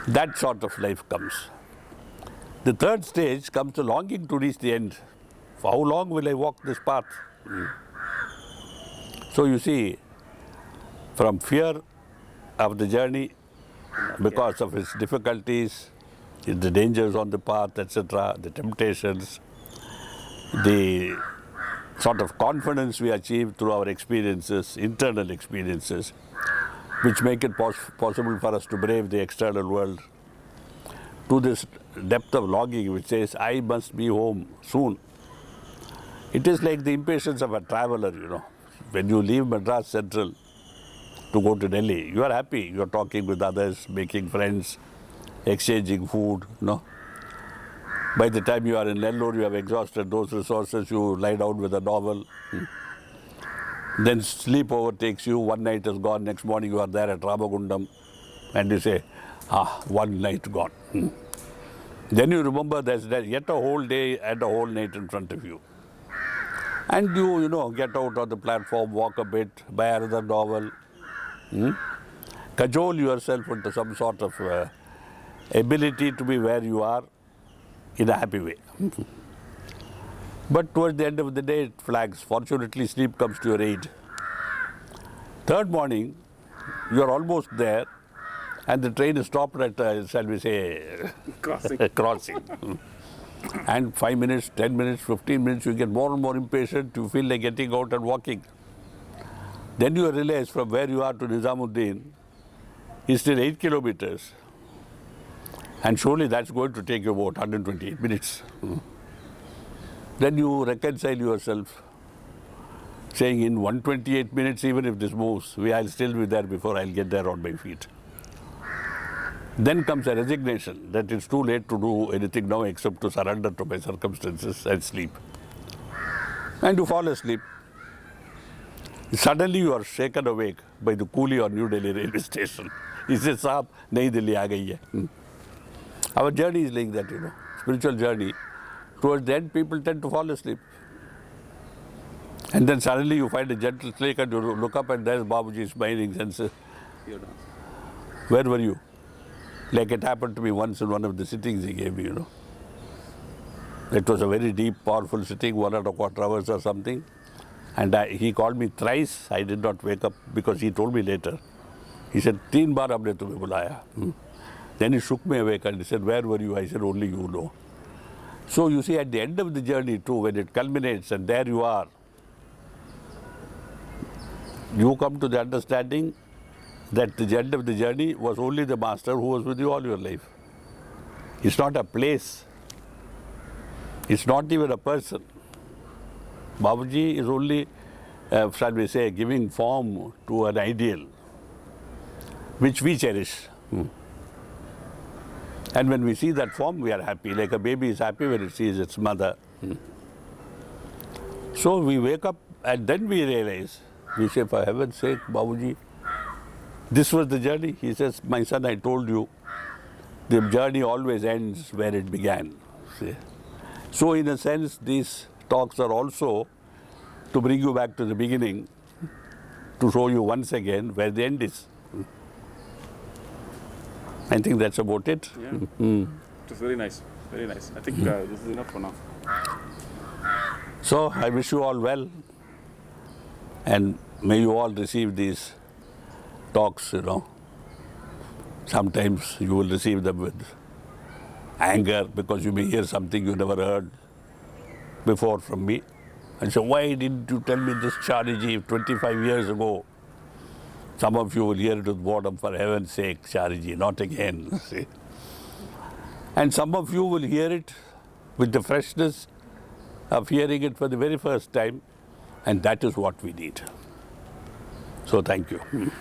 That sort of life comes. The third stage comes to longing to reach the end. For how long will I walk this path? So you see, from fear of the journey, because of its difficulties, the dangers on the path, etc., the temptations, the sort of confidence we achieve through our experiences, internal experiences, which make it possible for us to brave the external world, to this depth of longing which says, I must be home soon. It is like the impatience of a traveler, you know. When you leave Madras Central to go to Delhi, you are happy. You are talking with others, making friends, exchanging food, you know. By the time you are in Nellore, you have exhausted those resources, you lie down with a novel. Then sleep overtakes you, one night is gone, next morning you are there at Ramagundam and you say, one night gone. Then you remember there's yet a whole day and a whole night in front of you. And you get out on the platform, walk a bit, buy another novel, cajole yourself into some sort of ability to be where you are in a happy way. But towards the end of the day, it flags. Fortunately, sleep comes to your aid. Third morning, you are almost there, and the train is stopped at, shall we say, crossing. And 5 minutes, 10 minutes, 15 minutes, you get more and more impatient. You feel like getting out and walking. Then you realize from where you are to Nizamuddin is still 8 kilometers. And surely that's going to take you about 128 minutes. Then you reconcile yourself, saying in 128 minutes, even if this moves, I'll still be there before I'll get there on my feet. Then comes a resignation that it's too late to do anything now except to surrender to my circumstances and sleep. And you fall asleep. Suddenly you are shaken awake by the coolie on New Delhi railway station. He says, "Saab, nahi Delhi aa gayi hai." Our journey is like that, spiritual journey. Towards the end, people tend to fall asleep. And then suddenly you find a gentle snake and you look up and there's Babuji smiling and says, "Where were you?" Like it happened to me once in one of the sittings he gave me, It was a very deep, powerful sitting, 1.25 hours or something. And he called me thrice. I did not wake up because he told me later. He said, "3 baar humne tumhe bulaya." Then he shook me awake and he said, "Where were you?" I said, "Only you know." So you see, at the end of the journey too, when it culminates and there you are, you come to the understanding that the end of the journey was only the master who was with you all your life. It's not a place. It's not even a person. Babuji is only, shall we say, giving form to an ideal which we cherish. And when we see that form, we are happy. Like a baby is happy when it sees its mother. So we wake up and then we realize, we say, for heaven's sake, Babuji, this was the journey. He says, "My son, I told you, the journey always ends where it began." See? So in a sense, these talks are also to bring you back to the beginning, to show you once again where the end is. I think that's about it. Yeah. It was very nice. Very nice. I think this is enough for now. So I wish you all well, and may you all receive these talks, Sometimes you will receive them with anger because you may hear something you never heard before from me. And so, why didn't you tell me this, Chariji, 25 years ago? Some of you will hear it with boredom, for heaven's sake, Chariji, not again. See? And some of you will hear it with the freshness of hearing it for the very first time, and that is what we need. So thank you.